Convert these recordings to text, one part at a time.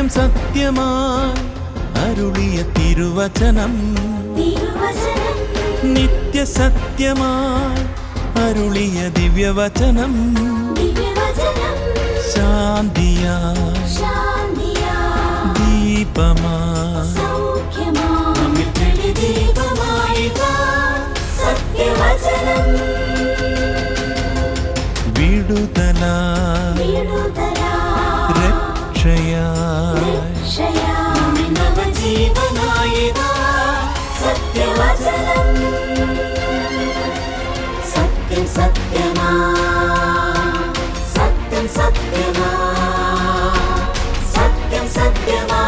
സത്യമായി അരുളിയ തിരുവചനം നിത്യസത്യമായി അരുളിയ ദിവ്യവചനം ശാന്തിയായി ദീപമായി വിടുതലായി രക്ഷയായി സത്യവചനം സത്യം സത്യമാ സത്യം സത്യമാ സത്യം സത്യമാ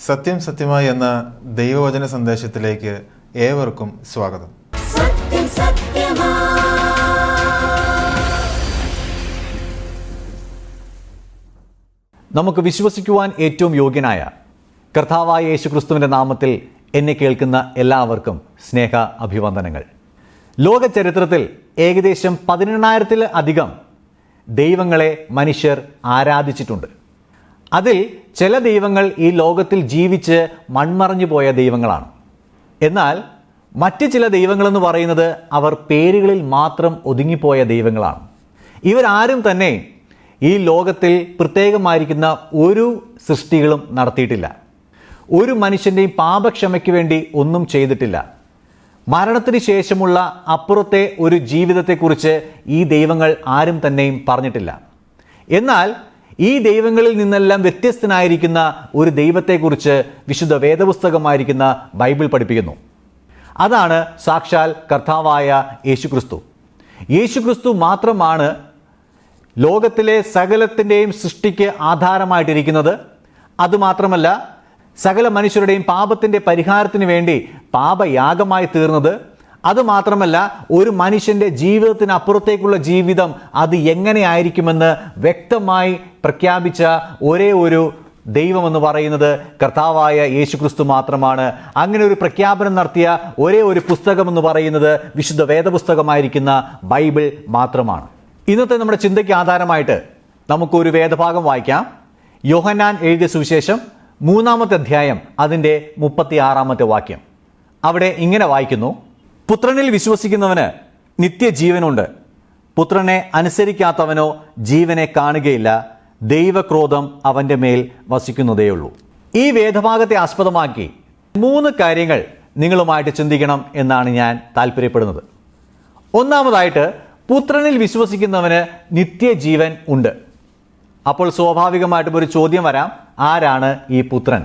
സത്യം സത്യമായി എന്ന ദൈവവചന സന്ദേശത്തിലേക്ക് ഏവർക്കും സ്വാഗതം. സത്യം സത്യമാ. നമുക്ക് വിശ്വസിക്കുവാൻ ഏറ്റവും യോഗ്യനായ കർത്താവായ യേശുക്രിസ്തുവിൻ്റെ നാമത്തിൽ എന്നെ കേൾക്കുന്ന എല്ലാവർക്കും സ്നേഹ അഭിവന്ദനങ്ങൾ. ലോക ചരിത്രത്തിൽ ഏകദേശം 18,000-ലധികം ദൈവങ്ങളെ മനുഷ്യർ ആരാധിച്ചിട്ടുണ്ട്. അതിൽ ചില ദൈവങ്ങൾ ഈ ലോകത്തിൽ ജീവിച്ച് മൺമറഞ്ഞു പോയ ദൈവങ്ങളാണ്. എന്നാൽ മറ്റ് ചില ദൈവങ്ങളെന്ന് പറയുന്നത് അവർ പേരുകളിൽ മാത്രം ഒതുങ്ങിപ്പോയ ദൈവങ്ങളാണ്. ഇവരാരും തന്നെ ഈ ലോകത്തിൽ പ്രത്യേകമായിരിക്കുന്ന ഒരു സൃഷ്ടികളും നടത്തിയിട്ടില്ല. ഒരു മനുഷ്യൻ്റെയും പാപക്ഷമയ്ക്ക് വേണ്ടി ഒന്നും ചെയ്തിട്ടില്ല. മരണത്തിന് ശേഷമുള്ള അപ്പുറത്തെ ഒരു ജീവിതത്തെക്കുറിച്ച് ഈ ദൈവങ്ങൾ ആരും തന്നെയും പറഞ്ഞിട്ടില്ല. എന്നാൽ ഈ ദൈവങ്ങളിൽ നിന്നെല്ലാം വ്യത്യസ്തനായിരിക്കുന്ന ഒരു ദൈവത്തെക്കുറിച്ച് വിശുദ്ധ വേദപുസ്തകമായിരിക്കുന്ന ബൈബിൾ പഠിപ്പിക്കുന്നു. അതാണ് സാക്ഷാൽ കർത്താവായ യേശുക്രിസ്തു. യേശുക്രിസ്തു മാത്രമാണ് ലോകത്തിലെ സകലത്തിൻ്റെയും സൃഷ്ടിക്ക് ആധാരമായിട്ടിരിക്കുന്നത്. അതുമാത്രമല്ല, സകല മനുഷ്യരുടെയും പാപത്തിൻ്റെ പരിഹാരത്തിന് വേണ്ടി പാപയാഗമായി തീർന്നത്. അതുമാത്രമല്ല, ഒരു മനുഷ്യൻ്റെ ജീവിതത്തിനപ്പുറത്തേക്കുള്ള ജീവിതം അത് എങ്ങനെയായിരിക്കുമെന്ന് വ്യക്തമായി പ്രഖ്യാപിച്ച ഒരേ ഒരു ദൈവമെന്ന് പറയുന്നത് കർത്താവായ യേശുക്രിസ്തു മാത്രമാണ്. അങ്ങനെ ഒരു പ്രഖ്യാപനം നടത്തിയ ഒരേ ഒരു പുസ്തകമെന്ന് പറയുന്നത് വിശുദ്ധ വേദപുസ്തകമായിരിക്കുന്ന ബൈബിൾ മാത്രമാണ്. ഇന്നത്തെ നമ്മുടെ ചിന്തയ്ക്ക് ആധാരമായിട്ട് നമുക്കൊരു വേദഭാഗം വായിക്കാം. യോഹന്നാൻ എഴുതിയ സുവിശേഷം 3-ാമത്തെ അധ്യായം അതിൻ്റെ 36-ാമത്തെ വാക്യം. അവിടെ ഇങ്ങനെ വായിക്കുന്നു: പുത്രനിൽ വിശ്വസിക്കുന്നവന് നിത്യജീവനുണ്ട്, പുത്രനെ അനുസരിക്കാത്തവനോ ജീവനെ കാണുകയില്ല, ദൈവക്രോധം അവൻ്റെ മേൽ വസിക്കുന്നതേയുള്ളൂ. ഈ വേദഭാഗത്തെ ആസ്പദമാക്കി 3 കാര്യങ്ങൾ നിങ്ങളുമായിട്ട് ചിന്തിക്കണം എന്നാണ് ഞാൻ താല്പര്യപ്പെടുന്നത്. ഒന്നാമതായിട്ട്, പുത്രനിൽ വിശ്വസിക്കുന്നവന് നിത്യജീവൻ ഉണ്ട്. അപ്പോൾ സ്വാഭാവികമായിട്ടും ഒരു ചോദ്യം വരാം, ആരാണ് ഈ പുത്രൻ?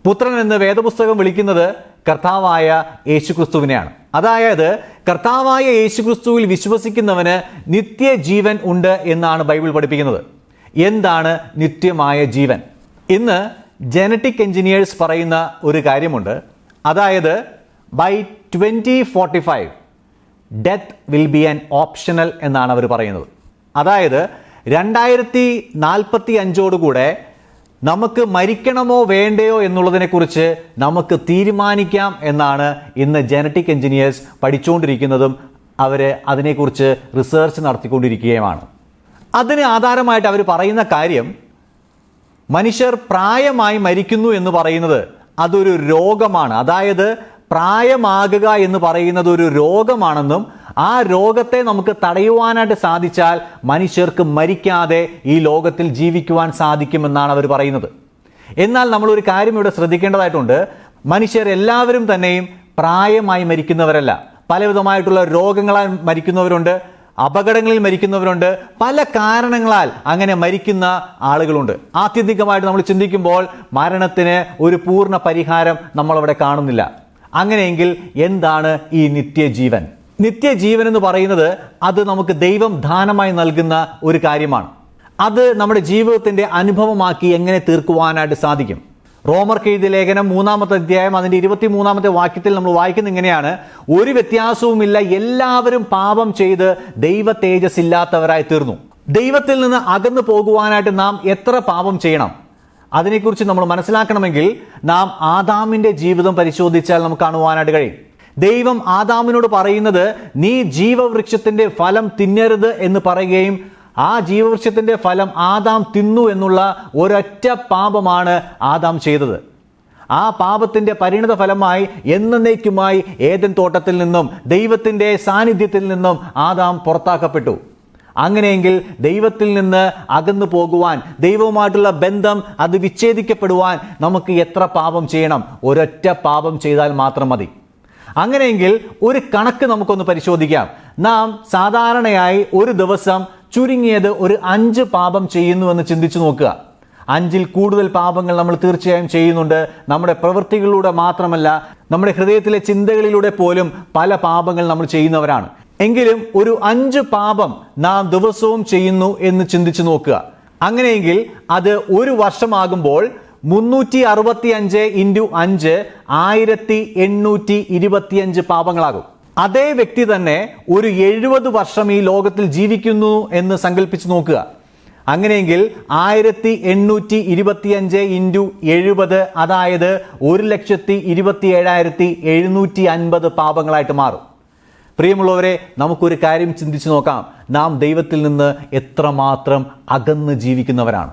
പുത്രൻ എന്ന് വേദപുസ്തകം വിളിക്കുന്നത് കർത്താവായ യേശുക്രിസ്തുവിനെയാണ്. അതായത് കർത്താവായ യേശുക്രിസ്തുവിൽ വിശ്വസിക്കുന്നവന് നിത്യജീവൻ ഉണ്ട് എന്നാണ് ബൈബിൾ പഠിപ്പിക്കുന്നത്. എന്താണ് നിത്യമായ ജീവൻ? ഇന്ന് ജനറ്റിക് എഞ്ചിനീയേഴ്സ് പറയുന്ന ഒരു കാര്യമുണ്ട്. അതായത് by 2045 death will be an optional എന്നാണ് അവർ പറയുന്നത്. അതായത് 2045 നമുക്ക് മരിക്കണമോ വേണ്ടയോ എന്നുള്ളതിനെക്കുറിച്ച് നമുക്ക് തീരുമാനിക്കാം എന്നാണ് ഇന്ന് ജനറ്റിക് എഞ്ചിനീയേഴ്സ് പഠിച്ചുകൊണ്ടിരിക്കുന്നതും അവർ അതിനെക്കുറിച്ച് റിസർച്ച് നടത്തിക്കൊണ്ടിരിക്കുകയുമാണ്. അതിന് ആധാരമായിട്ട് അവർ പറയുന്ന കാര്യം, മനുഷ്യർ പ്രായമായി മരിക്കുന്നു എന്ന് പറയുന്നത് അതൊരു രോഗമാണ്. അതായത് പ്രായമാകുക എന്ന് പറയുന്നത് ഒരു രോഗമാണെന്നും ആ രോഗത്തെ നമുക്ക് തടയുവാനായിട്ട് സാധിച്ചാൽ മനുഷ്യർക്ക് മരിക്കാതെ ഈ ലോകത്തിൽ ജീവിക്കുവാൻ സാധിക്കുമെന്നാണ് അവർ പറയുന്നത്. എന്നാൽ നമ്മളൊരു കാര്യം ഇവിടെ ശ്രദ്ധിക്കേണ്ടതായിട്ടുണ്ട്. മനുഷ്യർ എല്ലാവരും തന്നെയും പ്രായമായി മരിക്കുന്നവരല്ല. പലവിധമായിട്ടുള്ള രോഗങ്ങളാൽ മരിക്കുന്നവരുണ്ട്, അപകടങ്ങളിൽ മരിക്കുന്നവരുണ്ട്, പല കാരണങ്ങളാൽ അങ്ങനെ മരിക്കുന്ന ആളുകളുണ്ട്. ആത്യന്തികമായിട്ട് നമ്മൾ ചിന്തിക്കുമ്പോൾ മരണത്തിന് ഒരു പൂർണ്ണ പരിഹാരം നമ്മളവിടെ കാണുന്നില്ല. അങ്ങനെയെങ്കിൽ എന്താണ് ഈ നിത്യജീവൻ? നിത്യജീവൻ എന്ന് പറയുന്നത് അത് നമുക്ക് ദൈവം ദാനമായി നൽകുന്ന ഒരു കാര്യമാണ്. അത് നമ്മുടെ ജീവിതത്തിൻ്റെ അനുഭവമാക്കി എങ്ങനെ തീർക്കുവാനായിട്ട് സാധിക്കും? റോമർക്ക് എഴുതിയ ലേഖനം 3-ാമത്തെ അധ്യായം അതിൻ്റെ 23-ാമത്തെ വാക്യത്തിൽ നമ്മൾ വായിക്കുന്ന ഇങ്ങനെയാണ്: ഒരു വ്യത്യാസവുമില്ല, എല്ലാവരും പാപം ചെയ്ത് ദൈവ തേജസ് ഇല്ലാത്തവരായി തീർന്നു. ദൈവത്തിൽ നിന്ന് അകന്നു പോകുവാനായിട്ട് നാം എത്ര പാപം ചെയ്യണം? അതിനെക്കുറിച്ച് നമ്മൾ മനസ്സിലാക്കണമെങ്കിൽ നാം ആദാമിൻ്റെ ജീവിതം പരിശോധിച്ചാൽ നമുക്ക് കാണുവാനായിട്ട് കഴിയും. ദൈവം ആദാമിനോട് പറയുന്നത്, നീ ജീവവൃക്ഷത്തിൻ്റെ ഫലം തിന്നരുത് എന്ന് പറയുകയും ആ ജീവവൃക്ഷത്തിൻ്റെ ഫലം ആദാം തിന്നു എന്നുള്ള ഒരൊറ്റ പാപമാണ് ആദാം ചെയ്തത്. ആ പാപത്തിൻ്റെ പരിണിത ഫലമായി എന്നേക്കുമായി ഏദൻ തോട്ടത്തിൽ നിന്നും ദൈവത്തിൻ്റെ സാന്നിധ്യത്തിൽ നിന്നും ആദാം പുറത്താക്കപ്പെട്ടു. അങ്ങനെയെങ്കിൽ ദൈവത്തിൽ നിന്ന് അകന്നു പോകുവാൻ, ദൈവവുമായിട്ടുള്ള ബന്ധം അത് വിച്ഛേദിക്കപ്പെടുവാൻ നമുക്ക് എത്ര പാപം ചെയ്യണം? ഒരൊറ്റ പാപം ചെയ്താൽ മാത്രം മതി. അങ്ങനെയെങ്കിൽ ഒരു കണക്ക് നമുക്കൊന്ന് പരിശോധിക്കാം. നാം സാധാരണയായി ഒരു ദിവസം ചുരുങ്ങിയത് ഒരു 5 പാപം ചെയ്യുന്നുവെന്ന് ചിന്തിച്ചു നോക്കുക. 5-ൽ കൂടുതൽ പാപങ്ങൾ നമ്മൾ തീർച്ചയായും ചെയ്യുന്നുണ്ട്. നമ്മുടെ പ്രവൃത്തികളിലൂടെ മാത്രമല്ല, നമ്മുടെ ഹൃദയത്തിലെ ചിന്തകളിലൂടെ പോലും പല പാപങ്ങൾ നമ്മൾ ചെയ്യുന്നവരാണ്. എങ്കിലും ഒരു 5 പാപം നാം ദിവസവും ചെയ്യുന്നു എന്ന് ചിന്തിച്ചു നോക്കുക. അങ്ങനെയെങ്കിൽ അത് ഒരു വർഷമാകുമ്പോൾ 365 ഇൻറ്റു 5 1825 പാപങ്ങളാകും. അതേ വ്യക്തി തന്നെ ഒരു 70 വർഷം ഈ ലോകത്തിൽ ജീവിക്കുന്നു എന്ന് സങ്കല്പിച്ച് നോക്കുക. അങ്ങനെയെങ്കിൽ 1825 ഇൻറ്റു 70, അതായത് 1,27,750 പാപങ്ങളായിട്ട് മാറും. പ്രിയമുള്ളവരെ, നമുക്കൊരു കാര്യം ചിന്തിച്ചു നോക്കാം. നാം ദൈവത്തിൽ നിന്ന് എത്രമാത്രം അകന്ന് ജീവിക്കുന്നവരാണ്.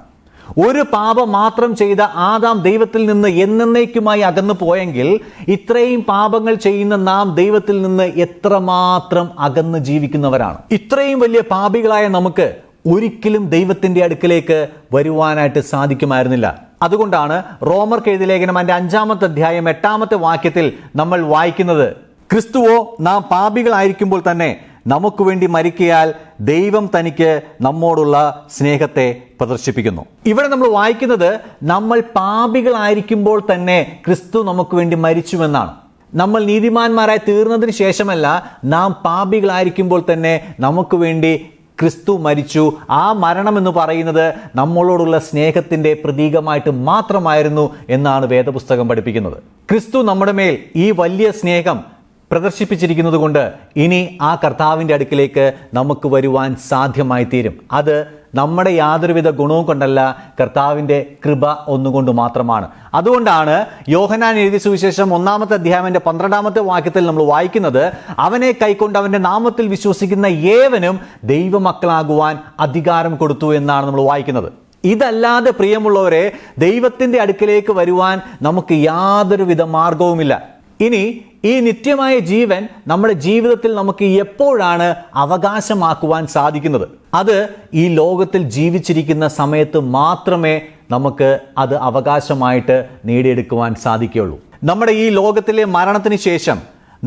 ഒരു പാപം മാത്രം ചെയ്ത ആദാം ദൈവത്തിൽ നിന്ന് എന്നേക്കുമായി അകന്നു പോയെങ്കിൽ ഇത്രയും പാപങ്ങൾ ചെയ്യുന്ന നാം ദൈവത്തിൽ നിന്ന് എത്രമാത്രം അകന്ന് ജീവിക്കുന്നവരാണ്. ഇത്രയും വലിയ പാപികളായ നമുക്ക് ഒരിക്കലും ദൈവത്തിന്റെ അടുക്കലേക്ക് വരുവാനായിട്ട് സാധിക്കുമായിരുന്നില്ല. അതുകൊണ്ടാണ് റോമർക്ക് എഴുതിയ ലേഖനം 5-ാമത്തെ അധ്യായം 8-ാമത്തെ വാക്യത്തിൽ നമ്മൾ വായിക്കുന്നത്, ക്രിസ്തുവോ നാം പാപികളായിരിക്കുമ്പോൾ തന്നെ നമുക്ക് വേണ്ടി മരിക്കയാൽ ദൈവം തനിക്ക് നമ്മോടുള്ള സ്നേഹത്തെ പ്രദർശിപ്പിക്കുന്നു. ഇവിടെ നമ്മൾ വായിക്കുന്നത് നമ്മൾ പാപികളായിരിക്കുമ്പോൾ തന്നെ ക്രിസ്തു നമുക്ക് വേണ്ടി മരിച്ചുവെന്നാണ്. നമ്മൾ നീതിമാന്മാരായി തീർന്നതിന് ശേഷമല്ല, നാം പാപികളായിരിക്കുമ്പോൾ തന്നെ നമുക്ക് വേണ്ടി ക്രിസ്തു മരിച്ചു. ആ മരണം എന്ന് പറയുന്നത് നമ്മളോടുള്ള സ്നേഹത്തിന്റെ പ്രതീകമായിട്ട് മാത്രമായിരുന്നു എന്നാണ് വേദപുസ്തകം പഠിപ്പിക്കുന്നത്. ക്രിസ്തു നമ്മുടെ മേൽ ഈ വലിയ സ്നേഹം പ്രദർശിപ്പിച്ചിരിക്കുന്നത് കൊണ്ട് ഇനി ആ കർത്താവിൻ്റെ അടുക്കിലേക്ക് നമുക്ക് വരുവാൻ സാധ്യമായി തീരും. അത് നമ്മുടെ യാതൊരുവിധ ഗുണവും കൊണ്ടല്ല, കർത്താവിൻ്റെ കൃപ ഒന്നുകൊണ്ട് മാത്രമാണ്. അതുകൊണ്ടാണ് യോഹന്നാൻ എഴുതിയ സുവിശേഷം 1-ാമത്തെ അധ്യായം 12-ാമത്തെ വാക്യത്തിൽ നമ്മൾ വായിക്കുന്നത്, അവനെ കൈക്കൊണ്ട് അവൻ്റെ നാമത്തിൽ വിശ്വസിക്കുന്ന ഏവനും ദൈവമക്കളാകുവാൻ അധികാരം കൊടുത്തു എന്നാണ് നമ്മൾ വായിക്കുന്നത്. ഇതല്ലാതെ പ്രിയമുള്ളവരെ, ദൈവത്തിൻ്റെ അടുക്കിലേക്ക് വരുവാൻ നമുക്ക് യാതൊരുവിധ മാർഗവുമില്ല. ഇനി ഈ നിത്യമായ ജീവൻ നമ്മുടെ ജീവിതത്തിൽ നമുക്ക് എപ്പോഴാണ് അവകാശമാക്കുവാൻ സാധിക്കുന്നത്? അത് ഈ ലോകത്തിൽ ജീവിച്ചിരിക്കുന്ന സമയത്ത് മാത്രമേ നമുക്ക് അത് അവകാശമായിട്ട് നേടിയെടുക്കുവാൻ സാധിക്കുകയുള്ളൂ. നമ്മുടെ ഈ ലോകത്തിലെ മരണത്തിന് ശേഷം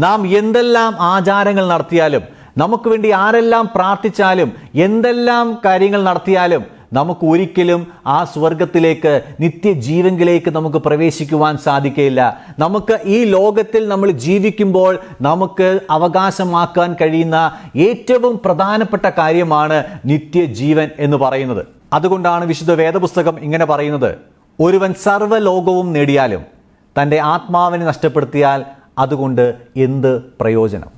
നാം എന്തെല്ലാം ആചാരങ്ങൾ നടത്തിയാലും, നമുക്ക് വേണ്ടി ആരെല്ലാം പ്രാർത്ഥിച്ചാലും, എന്തെല്ലാം കാര്യങ്ങൾ നടത്തിയാലും നമുക്ക് ഒരിക്കലും ആ സ്വർഗത്തിലേക്ക്, നിത്യജീവനിലേക്ക് നമുക്ക് പ്രവേശിക്കുവാൻ സാധിക്കുകയില്ല. നമുക്ക് ഈ ലോകത്തിൽ നമ്മൾ ജീവിക്കുമ്പോൾ നമുക്ക് അവകാശമാക്കാൻ കഴിയുന്ന ഏറ്റവും പ്രധാനപ്പെട്ട കാര്യമാണ് നിത്യജീവൻ എന്ന് പറയുന്നത്. അതുകൊണ്ടാണ് വിശുദ്ധ വേദപുസ്തകം ഇങ്ങനെ പറയുന്നത്, ഒരുവൻ സർവ്വലോകവും നേടിയാലും തൻ്റെ ആത്മാവിനെ നഷ്ടപ്പെടുത്തിയാൽ അതുകൊണ്ട് എന്ത് പ്രയോജനം?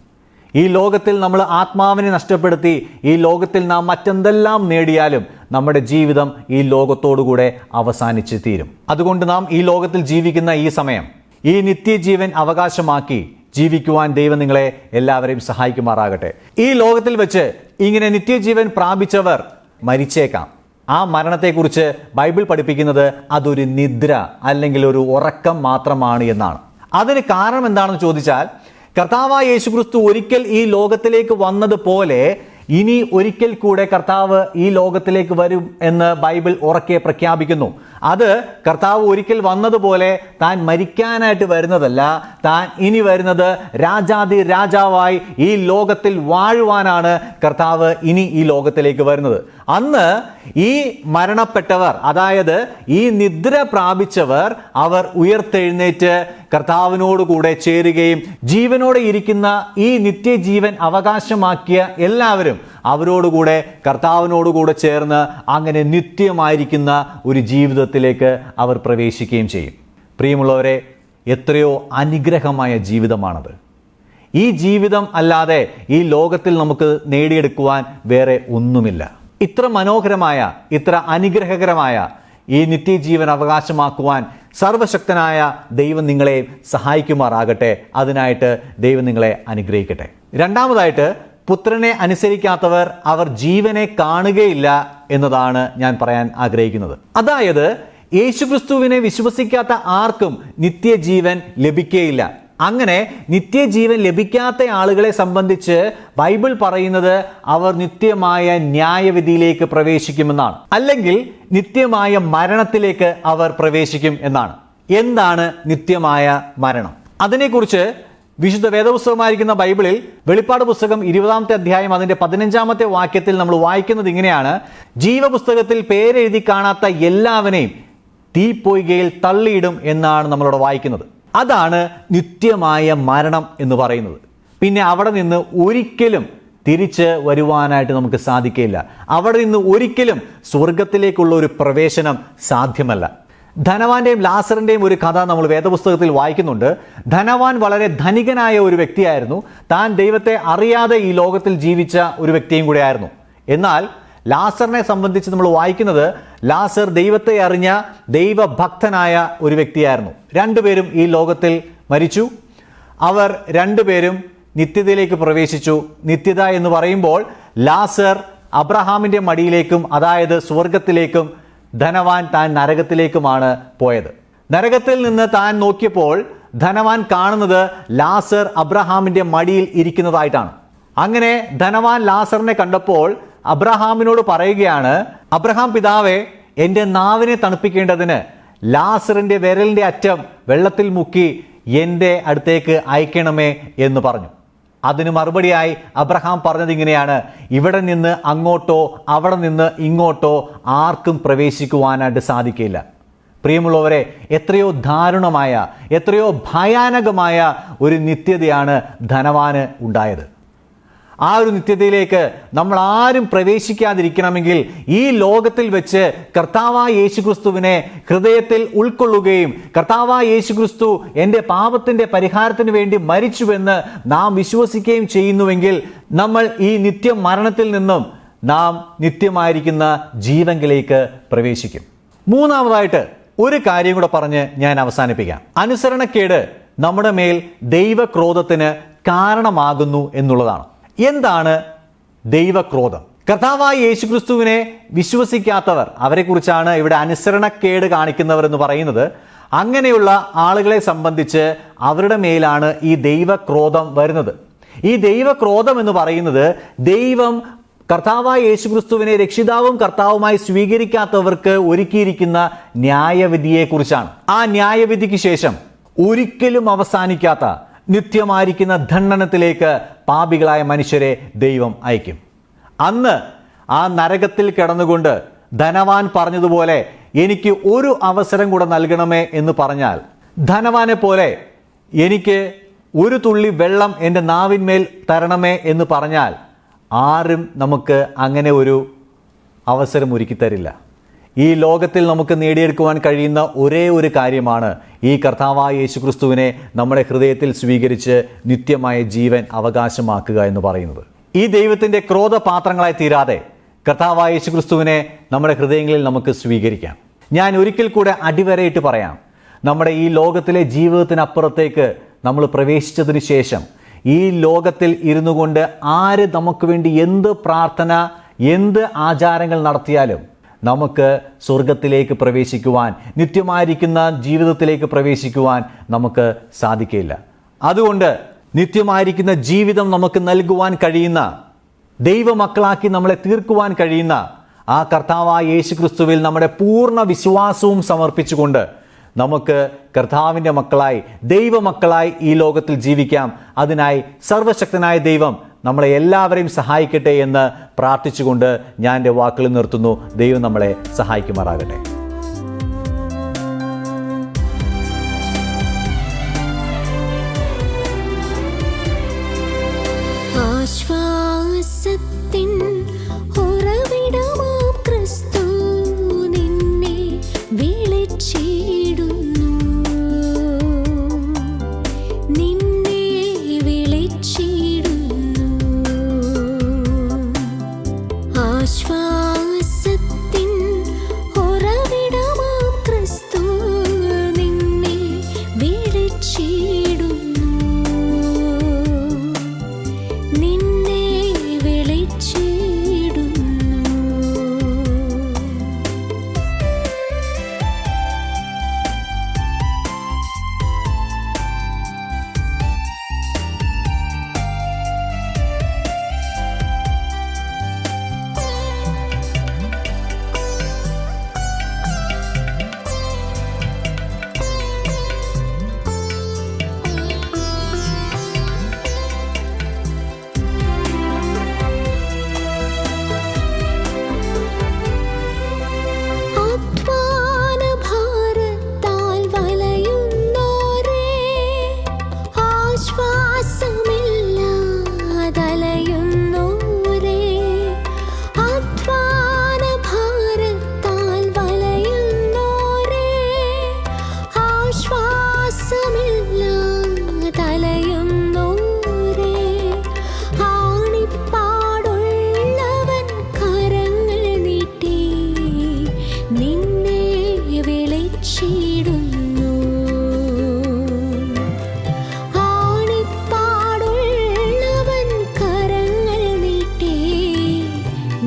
ഈ ലോകത്തിൽ നമ്മൾ ആത്മാവിനെ നഷ്ടപ്പെടുത്തി ഈ ലോകത്തിൽ നാം മറ്റെന്തെല്ലാം നേടിയാലും നമ്മുടെ ജീവിതം ഈ ലോകത്തോടുകൂടെ അവസാനിച്ച് തീരും. അതുകൊണ്ട് നാം ഈ ലോകത്തിൽ ജീവിക്കുന്ന ഈ സമയം ഈ നിത്യജീവൻ അവകാശമാക്കി ജീവിക്കുവാൻ ദൈവം നിങ്ങളെ എല്ലാവരെയും സഹായിക്കുമാറാകട്ടെ. ഈ ലോകത്തിൽ വെച്ച് ഇങ്ങനെ നിത്യജീവൻ പ്രാപിച്ചവർ മരിച്ചേക്കാം. ആ മരണത്തെക്കുറിച്ച് ബൈബിൾ പഠിപ്പിക്കുന്നത് അതൊരു നിദ്ര അല്ലെങ്കിൽ ഒരു ഉറക്കം മാത്രമാണ് എന്നാണ്. അതിന് കാരണം എന്താണെന്ന് ചോദിച്ചാൽ, കർത്താവായ യേശുക്രിസ്തു ഒരിക്കൽ ഈ ലോകത്തിലേക്ക് വന്നതുപോലെ ഇനി ഒരിക്കൽ കൂടെ കർത്താവ് ഈ ലോകത്തിലേക്ക് വരും എന്ന് ബൈബിൾ ഉറക്കെ പ്രഖ്യാപിക്കുന്നു. അത് കർത്താവ് ഒരിക്കൽ വന്നതുപോലെ താൻ മരിക്കാനായിട്ട് വരുന്നതല്ല, താൻ ഇനി വരുന്നത് രാജാതി രാജാവായി ഈ ലോകത്തിൽ വാഴുവാനാണ് കർത്താവ് ഇനി ഈ ലോകത്തിലേക്ക് വരുന്നത്. അന്ന് ഈ മരണപ്പെട്ടവർ, അതായത് ഈ നിദ്ര പ്രാപിച്ചവർ, അവർ ഉയർത്തെഴുന്നേറ്റ് കർത്താവിനോടുകൂടെ ചേരുകയും ജീവനോടെ ഇരിക്കുന്ന ഈ നിത്യജീവൻ അവകാശമാക്കിയ എല്ലാവരും അവരോടുകൂടെ കർത്താവിനോടുകൂടെ ചേർന്ന് അങ്ങനെ നിത്യമായിരിക്കുന്ന ഒരു ജീവിതത്തിലേക്ക് അവർ പ്രവേശിക്കുകയും ചെയ്യും. പ്രിയമുള്ളവരെ, എത്രയോ അനുഗ്രഹമായ ജീവിതമാണത്. ഈ ജീവിതം അല്ലാതെ ഈ ലോകത്തിൽ നമുക്ക് നേടിയെടുക്കുവാൻ വേറെ ഒന്നുമില്ല. ഇത്ര മനോഹരമായ, ഇത്ര അനുഗ്രഹകരമായ ഈ നിത്യജീവൻ അവകാശമാക്കുവാൻ സർവശക്തനായ ദൈവം നിങ്ങളെ സഹായിക്കുമാറാകട്ടെ. അതിനായിട്ട് ദൈവം നിങ്ങളെ അനുഗ്രഹിക്കട്ടെ. രണ്ടാമതായിട്ട്, പുത്രനെ അനുസരിക്കാത്തവർ അവർ ജീവനെ കാണുകയില്ല എന്നതാണ് ഞാൻ പറയാൻ ആഗ്രഹിക്കുന്നത്. അതായത് യേശുക്രിസ്തുവിനെ വിശ്വസിക്കാത്ത ആർക്കും നിത്യജീവൻ ലഭിക്കുകയില്ല. അങ്ങനെ നിത്യജീവൻ ലഭിക്കാത്ത ആളുകളെ സംബന്ധിച്ച് ബൈബിൾ പറയുന്നത് അവർ നിത്യമായ ന്യായവിധിയിലേക്ക് പ്രവേശിക്കുമെന്നാണ്, അല്ലെങ്കിൽ നിത്യമായ മരണത്തിലേക്ക് അവർ പ്രവേശിക്കും എന്നാണ്. എന്താണ് നിത്യമായ മരണം? അതിനെക്കുറിച്ച് വിശുദ്ധ വേദപുസ്തകമായിരിക്കുന്ന ബൈബിളിൽ വെളിപ്പാട് പുസ്തകം 20-ാമത്തെ അധ്യായം അതിന്റെ 15-ാമത്തെ വാക്യത്തിൽ നമ്മൾ വായിക്കുന്നത് ഇങ്ങനെയാണ്: ജീവപുസ്തകത്തിൽ പേരെഴുതി കാണാത്ത എല്ലാവരെയും തീപ്പൊയ്കയിൽ തള്ളിയിടും എന്നാണ് നമ്മളവിടെ വായിക്കുന്നത്. അതാണ് നിത്യമായ മരണം എന്ന് പറയുന്നത്. പിന്നെ അവിടെ നിന്ന് ഒരിക്കലും തിരിച്ച് വരുവാനായിട്ട് നമുക്ക് സാധിക്കില്ല. അവിടെ നിന്ന് ഒരിക്കലും സ്വർഗത്തിലേക്കുള്ള ഒരു പ്രവേശനം സാധ്യമല്ല. ധനവാന്റെയും ലാസറിന്റെയും ഒരു കഥ നമ്മൾ വേദപുസ്തകത്തിൽ വായിക്കുന്നുണ്ട്. ധനവാൻ വളരെ ധനികനായ ഒരു വ്യക്തിയായിരുന്നു. താൻ ദൈവത്തെ അറിയാതെ ഈ ലോകത്തിൽ ജീവിച്ച ഒരു വ്യക്തിയും കൂടെ ആയിരുന്നു. എന്നാൽ ലാസറിനെ സംബന്ധിച്ച് നമ്മൾ വായിക്കുന്നത് ലാസർ ദൈവത്തെ അറിഞ്ഞ ദൈവഭക്തനായ ഒരു വ്യക്തിയായിരുന്നു. രണ്ടുപേരും ഈ ലോകത്തിൽ മരിച്ചു. അവർ രണ്ടുപേരും നിത്യതയിലേക്ക് പ്രവേശിച്ചു. നിത്യത എന്ന് പറയുമ്പോൾ ലാസർ അബ്രഹാമിന്റെ മടിയിലേക്കും, അതായത് സ്വർഗത്തിലേക്കും, ധനവാൻ താൻ നരകത്തിലേക്കുമാണ് പോയത്. നരകത്തിൽ നിന്ന് താൻ നോക്കിയപ്പോൾ ധനവാൻ കാണുന്നത് ലാസർ അബ്രഹാമിന്റെ മടിയിൽ ഇരിക്കുന്നതായിട്ടാണ്. അങ്ങനെ ധനവാൻ ലാസറിനെ കണ്ടപ്പോൾ അബ്രഹാമിനോട് പറയുകയാണ്, അബ്രഹാം പിതാവേ, എൻ്റെ നാവിനെ തണുപ്പിക്കേണ്ടതിന് ലാസറിന്റെ വിരലിന്റെ അറ്റം വെള്ളത്തിൽ മുക്കി എൻ്റെ അടുത്തേക്ക് അയക്കണമേ എന്ന് പറഞ്ഞു. അതിന് മറുപടിയായി അബ്രഹാം പറഞ്ഞത് ഇങ്ങനെയാണ്, ഇവിടെ നിന്ന് അങ്ങോട്ടോ അവിടെ നിന്ന് ഇങ്ങോട്ടോ ആർക്കും പ്രവേശിക്കുവാനായിട്ട് സാധിക്കില്ല. പ്രിയമുള്ളവരെ, എത്രയോ ദാരുണമായ, എത്രയോ ഭയാനകമായ ഒരു നിത്യതയാണ് ധനവാന് ഉണ്ടായത്. ആ ഒരു നിത്യതയിലേക്ക് നമ്മൾ ആരും പ്രവേശിക്കാതിരിക്കണമെങ്കിൽ ഈ ലോകത്തിൽ വെച്ച് കർത്താവായ യേശുക്രിസ്തുവിനെ ഹൃദയത്തിൽ ഉൾക്കൊള്ളുകയും കർത്താവായ യേശുക്രിസ്തു എൻ്റെ പാപത്തിൻ്റെ പരിഹാരത്തിന് വേണ്ടി മരിച്ചുവെന്ന് നാം വിശ്വസിക്കുകയും ചെയ്യുന്നുവെങ്കിൽ നമ്മൾ ഈ നിത്യമരണത്തിൽ നിന്നും നാം നിത്യമായിരിക്കുന്ന ജീവങ്കിലേക്ക് പ്രവേശിക്കും. മൂന്നാമതായിട്ട് ഒരു കാര്യം കൂടെ പറഞ്ഞ് ഞാൻ അവസാനിപ്പിക്കാം. അനുസരണക്കേട് നമ്മുടെ മേൽ ദൈവക്രോധത്തിന് കാരണമാകുന്നു എന്നുള്ളതാണ്. എന്താണ് ദൈവക്രോധം? കർത്താവായ യേശുക്രിസ്തുവിനെ വിശ്വസിക്കാത്തവർ, അവരെക്കുറിച്ചാണ് ഇവിടെ അനുസരണക്കേട് കാണിക്കുന്നവർ എന്ന് പറയുന്നത്. അങ്ങനെയുള്ള ആളുകളെ സംബന്ധിച്ച് അവരുടെ മേലാണ് ഈ ദൈവക്രോധം വരുന്നത്. ഈ ദൈവക്രോധം എന്ന് പറയുന്നത് ദൈവം കർത്താവായ യേശുക്രിസ്തുവിനെ രക്ഷിതാവും കർത്താവുമായി സ്വീകരിക്കാത്തവർക്ക് ഒരുക്കിയിരിക്കുന്ന ന്യായവിധിയെക്കുറിച്ചാണ്. ആ ന്യായവിധിക്ക് ശേഷം ഒരിക്കലും അവസാനിക്കാത്ത നിത്യമായിരിക്കുന്ന ദണ്ഡനത്തിലേക്ക് പാപികളായ മനുഷ്യരെ ദൈവം അയക്കും. അന്ന് ആ നരകത്തിൽ കിടന്നുകൊണ്ട് ധനവാൻ പറഞ്ഞതുപോലെ എനിക്ക് ഒരു അവസരം കൂടെ നൽകണമേ എന്ന് പറഞ്ഞാൽ, ധനവാനെ പോലെ എനിക്ക് ഒരു തുള്ളി വെള്ളം എൻ്റെ നാവിന്മേൽ തരണമേ എന്ന് പറഞ്ഞാൽ ആരും നമുക്ക് അങ്ങനെ ഒരു അവസരം ഒരുക്കി തരില്ല. ഈ ലോകത്തിൽ നമുക്ക് നേടിയെടുക്കുവാൻ കഴിയുന്ന ഒരേ ഒരു കാര്യമാണ് ഈ കർത്താവായ യേശുക്രിസ്തുവിനെ നമ്മുടെ ഹൃദയത്തിൽ സ്വീകരിച്ച് നിത്യമായ ജീവൻ അവകാശമാക്കുക എന്ന് പറയുന്നത്. ഈ ദൈവത്തിൻ്റെ ക്രോധപാത്രങ്ങളായി തീരാതെ കർത്താവായ യേശുക്രിസ്തുവിനെ നമ്മുടെ ഹൃദയങ്ങളിൽ നമുക്ക് സ്വീകരിക്കാം. ഞാൻ ഒരിക്കൽ കൂടെ അടിവരയിട്ട് പറയാം, നമ്മുടെ ഈ ലോകത്തിലെ ജീവിതത്തിനപ്പുറത്തേക്ക് നമ്മൾ പ്രവേശിച്ചതിന് ശേഷം ഈ ലോകത്തിൽ ഇരുന്നു കൊണ്ട് ആര് നമുക്ക് വേണ്ടി എന്ത് പ്രാർത്ഥന, എന്ത് ആചാരങ്ങൾ നടത്തിയാലും നമുക്ക് സ്വർഗത്തിലേക്ക് പ്രവേശിക്കുവാൻ, നിത്യമായിരിക്കുന്ന ജീവിതത്തിലേക്ക് പ്രവേശിക്കുവാൻ നമുക്ക് സാധിക്കില്ല. അതുകൊണ്ട് നിത്യമായിരിക്കുന്ന ജീവിതം നമുക്ക് നൽകുവാൻ കഴിയുന്ന, ദൈവമക്കളാക്കി നമ്മളെ തീർക്കുവാൻ കഴിയുന്ന ആ കർത്താവായ യേശുക്രിസ്തുവിൽ നമ്മുടെ പൂർണ്ണ വിശ്വാസവും സമർപ്പിച്ചുകൊണ്ട് നമുക്ക് കർത്താവിൻ്റെ മക്കളായി, ദൈവമക്കളായി ഈ ലോകത്തിൽ ജീവിക്കാം. അതിനായി സർവശക്തനായ ദൈവം നമ്മളെ എല്ലാവരെയും സഹായിക്കട്ടെ എന്ന് പ്രാർത്ഥിച്ചുകൊണ്ട് ഞാൻ എൻ്റെ വാക്കുകൾ നിർത്തുന്നു. ദൈവം നമ്മളെ സഹായിക്കുമാറാകട്ടെ. ആശ്വാസത്തിൻ ഉറവിടമാം ക്രിസ്തു നിന്നെ വിളിച്ചിടുന്നു, നിന്നെ വിളിച്ചിടുന്നു. ആശ്വാസത്തിൻ ഉറവിടമാം ക്രിസ്തു നിന്നെ വിളിച്ചിടുന്നു, നിന്നെ വിളിച്ചിടുന്നു. വിളിച്ചിടുന്നു. ആണിപ്പാടുള്ളവൻ കരങ്ങൾ നീട്ടി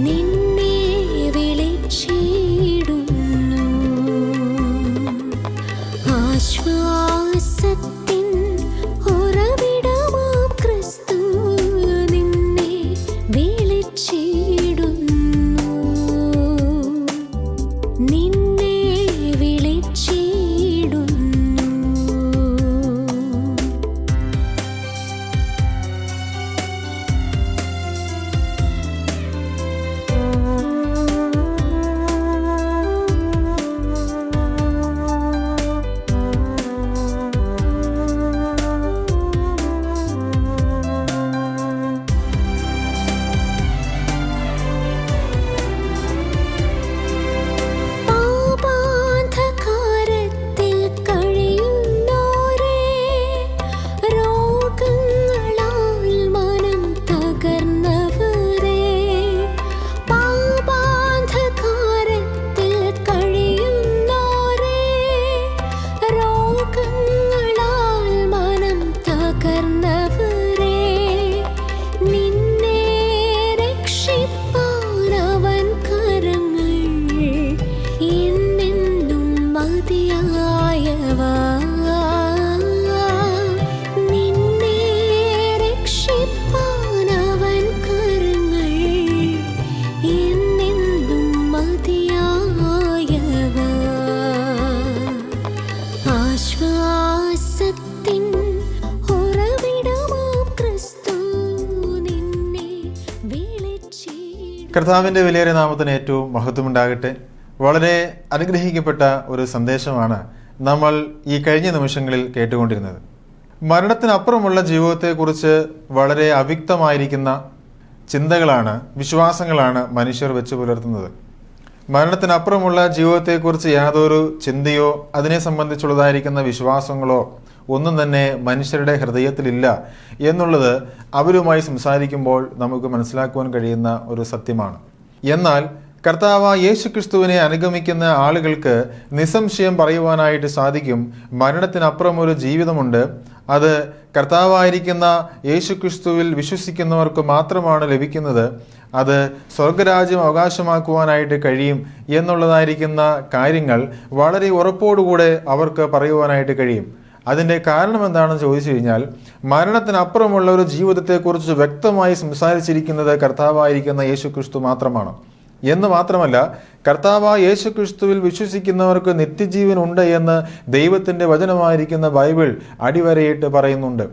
നിന്നെ വിളിച്ചിടുന്നു. ആശ്വാസത്തിൻ ഉറവിടമാം ക്രിസ്തു നിന്നെ വിളിച്ചിടുന്നു. നിന്നെ വിളിച്ചിടുന്നു. പാപാന്ധകാരത്തിൽ കഴിയുന്നോരേ, രോഗങ്ങളാൽ മനം തകർന്നവരേ, പാപാന്ധകാരത്തിൽ കഴിയുന്നോരേ, രോഗങ്ങളാൽ മനം തകർന്നവരേ, നിന്നെ രക്ഷിപ്പാനവൻ കരങ്ങൾ എന്നെന്നും മതിയായവ. നിന്നെ രക്ഷിപ്പാനവൻ കരങ്ങൾ എന്നെന്നും മതിയായവ. ആശ്വാസത്തിൻ ഉറവിടമാം ക്രിസ്തു നിന്നെ വിളിച്ചിടുന്നു. കർത്താവിൻ്റെ വിലയേറിയ നാമത്തിന് ഏറ്റവും മഹത്വമുണ്ടാകട്ടെ. വളരെ അനുഗ്രഹിക്കപ്പെട്ട ഒരു സന്ദേശമാണ് നമ്മൾ ഈ കഴിഞ്ഞ നിമിഷങ്ങളിൽ കേട്ടുകൊണ്ടിരുന്നത്. മരണത്തിനപ്പുറമുള്ള ജീവിതത്തെക്കുറിച്ച് വളരെ അവ്യക്തമായിരിക്കുന്ന ചിന്തകളാണ്, വിശ്വാസങ്ങളാണ് മനുഷ്യർ വെച്ച് പുലർത്തുന്നത്. മരണത്തിനപ്പുറമുള്ള ജീവിതത്തെക്കുറിച്ച് യാതൊരു ചിന്തയോ അതിനെ സംബന്ധിച്ചുള്ളതായിരിക്കുന്ന വിശ്വാസങ്ങളോ ഒന്നും തന്നെ മനുഷ്യരുടെ ഹൃദയത്തിലില്ല എന്നുള്ളത് അവരുമായി സംസാരിക്കുമ്പോൾ നമുക്ക് മനസ്സിലാക്കുവാൻ കഴിയുന്ന ഒരു സത്യമാണ്. എന്നാൽ കർത്താവായ യേശുക്രിസ്തുവിനെ അനുഗമിക്കുന്ന ആളുകൾക്ക് നിസ്സംശയം പറയുവാനായിട്ട് സാധിക്കും, മരണത്തിനപ്പുറം ഒരു ജീവിതമുണ്ട്. അത് കർത്താവായിരിക്കുന്ന യേശുക്രിസ്തുവിൽ വിശ്വസിക്കുന്നവർക്ക് മാത്രമാണ് ലഭിക്കുന്നത്. അത് സ്വർഗരാജ്യം അവകാശമാക്കുവാനായിട്ട് കഴിയും എന്നുള്ളതായിരിക്കുന്ന കാര്യങ്ങൾ വളരെ ഉറപ്പോടുകൂടെ അവർക്ക് പറയുവാനായിട്ട് കഴിയും. അതിൻ്റെ കാരണം എന്താണെന്ന് ചോദിച്ചു കഴിഞ്ഞാൽ, മരണത്തിനപ്പുറമുള്ള ഒരു ജീവിതത്തെക്കുറിച്ച് വ്യക്തമായി സംസാരിച്ചിരിക്കുന്നത് കർത്താവായിരിക്കുന്ന യേശുക്രിസ്തു മാത്രമാണ്. എന്ന് മാത്രമല്ല, കർത്താവായ യേശുക്രിസ്തുവിൽ വിശ്വസിക്കുന്നവർക്ക് നിത്യജീവൻ ഉണ്ട് എന്ന് ദൈവത്തിൻ്റെ വചനമായിരിക്കുന്ന ബൈബിൾ അടിവരയിട്ട് പറയുന്നുണ്ട്.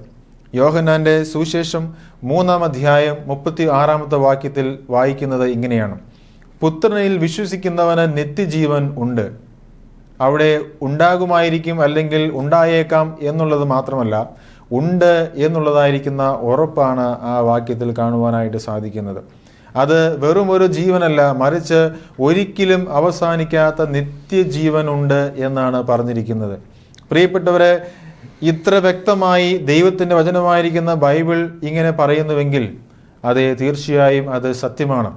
യോഹന്നാൻ്റെ സുവിശേഷം 3-ാം അധ്യായം 36-ാമത്തെ വാക്യത്തിൽ വായിക്കുന്നത് ഇങ്ങനെയാണ്: പുത്രനിൽ വിശ്വസിക്കുന്നവന് നിത്യജീവൻ ഉണ്ട്. അവിടെ ഉണ്ടാകുമായിരിക്കും അല്ലെങ്കിൽ ഉണ്ടായേക്കാം എന്നുള്ളത് മാത്രമല്ല, ഉണ്ട് എന്നുള്ളതായിരിക്കുന്ന ഉറപ്പാണ് ആ വാക്യത്തിൽ കാണുവാനായിട്ട് സാധിക്കുന്നത്. അത് വെറും ഒരു ജീവനല്ല, മറിച്ച് ഒരിക്കലും അവസാനിക്കാത്ത നിത്യജീവനുണ്ട് എന്നാണ് പറഞ്ഞിരിക്കുന്നത്. പ്രിയപ്പെട്ടവരെ, ഇത്ര വ്യക്തമായി ദൈവത്തിൻ്റെ വചനമായിരിക്കുന്ന ബൈബിൾ ഇങ്ങനെ പറയുന്നുവെങ്കിൽ അതെ, തീർച്ചയായും അത് സത്യമാണ്.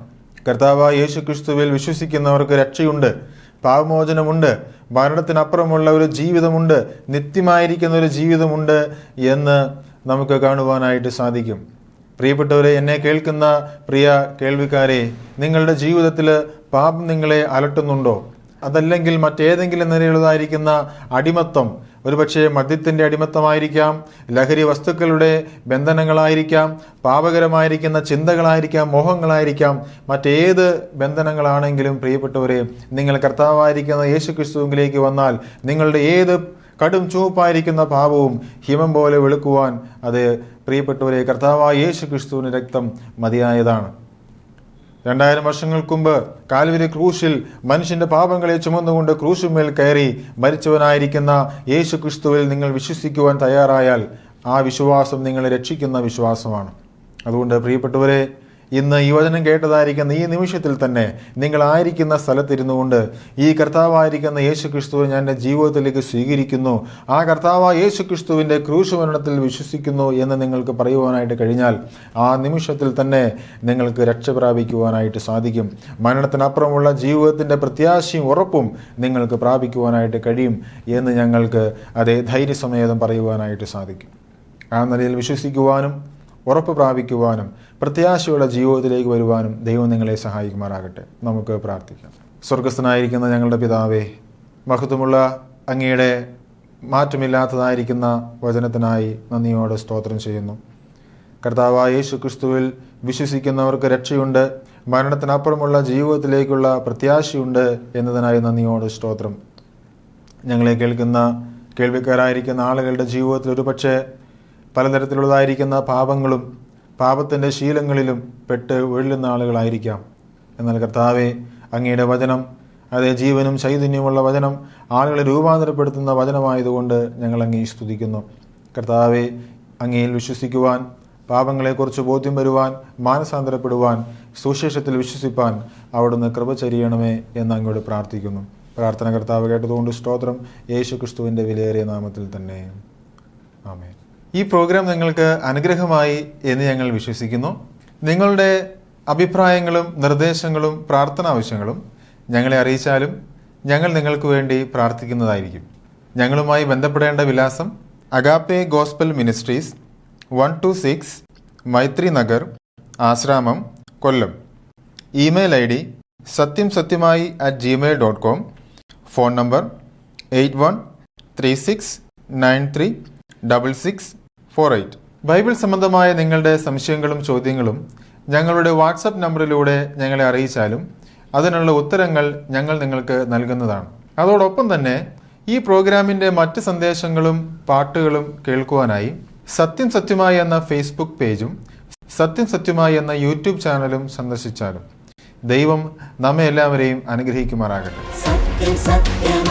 കർത്താവായ യേശുക്രിസ്തുവിൽ വിശ്വസിക്കുന്നവർക്ക് രക്ഷയുണ്ട്, പാപമോചനമുണ്ട്, മരണത്തിനപ്പുറമുള്ള ഒരു ജീവിതമുണ്ട്, നിത്യമായിരിക്കുന്ന ഒരു ജീവിതമുണ്ട് എന്ന് നമുക്ക് കാണുവാനായിട്ട് സാധിക്കും. പ്രിയപ്പെട്ടവരെ, എന്നെ കേൾക്കുന്ന പ്രിയ കേൾവിക്കാരെ, നിങ്ങളുടെ ജീവിതത്തിൽ പാപം നിങ്ങളെ അലട്ടുന്നുണ്ടോ? അതല്ലെങ്കിൽ മറ്റേതെങ്കിലും നിലയിലുള്ളതായിരിക്കുന്ന അടിമത്തം, ഒരുപക്ഷെ മദ്യത്തിൻ്റെ അടിമത്തമായിരിക്കാം, ലഹരി വസ്തുക്കളുടെ ബന്ധനങ്ങളായിരിക്കാം, പാപകരമായിരിക്കുന്ന ചിന്തകളായിരിക്കാം, മോഹങ്ങളായിരിക്കാം, മറ്റേത് ബന്ധനങ്ങളാണെങ്കിലും പ്രിയപ്പെട്ടവരെ, നിങ്ങൾ കർത്താവായിരിക്കുന്ന യേശുക്രിസ്തുവിലേക്ക് വന്നാൽ നിങ്ങളുടെ ഏത് കടും ചുവപ്പായിരിക്കുന്ന പാപവും ഹിമം പോലെ വെളുക്കുവാൻ അത് പ്രിയപ്പെട്ടവരെ കർത്താവായ യേശുക്രിസ്തുവിൻ്റെ രക്തം മതിയായതാണ്. 2000 വർഷങ്ങൾക്ക് മുമ്പ് കാൽവരി ക്രൂശിൽ മനുഷ്യന്റെ പാപങ്ങളെ ചുമന്നുകൊണ്ട് ക്രൂശുമേൽ കയറി മരിച്ചവനായിരിക്കുന്ന യേശുക്രിസ്തുവിൽ നിങ്ങൾ വിശ്വസിക്കുവാൻ തയ്യാറായാൽ ആ വിശ്വാസം നിങ്ങളെ രക്ഷിക്കുന്ന വിശ്വാസമാണ്. അതുകൊണ്ട് പ്രിയപ്പെട്ടവരെ, ഇന്ന് ഈ വചനം കേട്ടതായിരിക്കുന്ന ഈ നിമിഷത്തിൽ തന്നെ നിങ്ങളായിരിക്കുന്ന സ്ഥലത്തിരുന്നു കൊണ്ട് ഈ കർത്താവായിരിക്കുന്ന യേശു ക്രിസ്തുവിനെ ഞാൻ എൻ്റെ ജീവിതത്തിലേക്ക് സ്വീകരിക്കുന്നു, ആ കർത്താവായ യേശു ക്രിസ്തുവിൻ്റെ ക്രൂശ് മരണത്തിൽ വിശ്വസിക്കുന്നു എന്ന് നിങ്ങൾക്ക് പറയുവാനായിട്ട് കഴിഞ്ഞാൽ ആ നിമിഷത്തിൽ തന്നെ നിങ്ങൾക്ക് രക്ഷ പ്രാപിക്കുവാനായിട്ട് സാധിക്കും. മരണത്തിനപ്പുറമുള്ള ജീവിതത്തിൻ്റെ പ്രത്യാശയും ഉറപ്പും നിങ്ങൾക്ക് പ്രാപിക്കുവാനായിട്ട് കഴിയും എന്ന് ഞങ്ങൾക്ക് അതേ ധൈര്യസമേതം പറയുവാനായിട്ട് സാധിക്കും. ആ നിലയിൽ വിശ്വസിക്കുവാനും ഉറപ്പ് പ്രാപിക്കുവാനും പ്രത്യാശയുള്ള ജീവിതത്തിലേക്ക് വരുവാനും ദൈവം നിങ്ങളെ സഹായിക്കുമാറാകട്ടെ. നമുക്ക് പ്രാർത്ഥിക്കാം. സ്വർഗസ്ഥനായിരിക്കുന്ന ഞങ്ങളുടെ പിതാവേ, മഹത്വമുള്ള അങ്ങയുടെ മാറ്റമില്ലാത്തതായിരിക്കുന്ന വചനത്തിനായി നന്ദിയോടെ സ്തോത്രം ചെയ്യുന്നു. കർത്താവായ യേശു ക്രിസ്തുവിൽ വിശ്വസിക്കുന്നവർക്ക് രക്ഷയുണ്ട്, മരണത്തിനപ്പുറമുള്ള ജീവിതത്തിലേക്കുള്ള പ്രത്യാശയുണ്ട് എന്നതിനായി നന്ദിയോടെ സ്തോത്രം. ഞങ്ങളെ കേൾക്കുന്ന കേൾവിക്കാരായിരിക്കുന്ന ആളുകളുടെ ജീവിതത്തിൽ ഒരുപക്ഷെ പലതരത്തിലുള്ളതായിരിക്കുന്ന പാപങ്ങളും പാപത്തിൻ്റെ ശീലങ്ങളിലും പെട്ട് വീഴുന്ന ആളുകളായിരിക്കാം. എന്നാൽ കർത്താവെ, അങ്ങയുടെ വചനം അതേ ജീവനും ചൈതന്യമുള്ള വചനം ആളുകളെ രൂപാന്തരപ്പെടുത്തുന്ന വചനമായതുകൊണ്ട് ഞങ്ങൾ അങ്ങേ സ്തുതിക്കുന്നു. കർത്താവെ, അങ്ങയിൽ വിശ്വസിക്കുവാൻ, പാപങ്ങളെക്കുറിച്ച് ബോധ്യം വരുവാൻ, മാനസാന്തരപ്പെടുവാൻ, സുവിശേഷത്തിൽ വിശ്വസിപ്പാൻ അവിടുന്ന് കൃപ ചൊരിയണമേ എന്ന് അങ്ങോട്ട് പ്രാർത്ഥിക്കുന്നു. പ്രാർത്ഥന കർത്താവ് കേട്ടതുകൊണ്ട് സ്തോത്രം. യേശു ക്രിസ്തുവിൻ്റെ വിലയേറിയ നാമത്തിൽ തന്നെ ആമേൻ. ഈ പ്രോഗ്രാം നിങ്ങൾക്ക് അനുഗ്രഹമായി എന്ന് ഞങ്ങൾ വിശ്വസിക്കുന്നു. നിങ്ങളുടെ അഭിപ്രായങ്ങളും നിർദ്ദേശങ്ങളും പ്രാർത്ഥന ആവശ്യങ്ങളും ഞങ്ങളെ അറിയിച്ചാലും ഞങ്ങൾ നിങ്ങൾക്ക് വേണ്ടി പ്രാർത്ഥിക്കുന്നതായിരിക്കും. ഞങ്ങളുമായി ബന്ധപ്പെടേണ്ട വിലാസം agape gospel ministries, 126 Maithri Nagar, Asramam, Kollam. Email ID satyamsatyamai@gmail.com. Phone number 8136936648. Bible സംബന്ധമായ നിങ്ങളുടെ സംശയങ്ങളും ചോദ്യങ്ങളും ഞങ്ങളുടെ വാട്സപ്പ് നമ്പറിലൂടെ ഞങ്ങളെ അറിയിച്ചാലും അതിനുള്ള ഉത്തരങ്ങൾ ഞങ്ങൾ നിങ്ങൾക്ക് നൽകുന്നതാണ്. അതോടൊപ്പം തന്നെ ഈ പ്രോഗ്രാമിൻ്റെ മറ്റ് സന്ദേശങ്ങളും പാട്ടുകളും കേൾക്കുവാനായി സത്യം സത്യമായി എന്ന ഫേസ്ബുക്ക് പേജും സത്യം സത്യമായി എന്ന യൂട്യൂബ് ചാനലും സന്ദർശിച്ചാലും ദൈവം നമ്മെ എല്ലാവരെയും അനുഗ്രഹിക്കുമാറാകട്ടെ. സത്യം സത്യം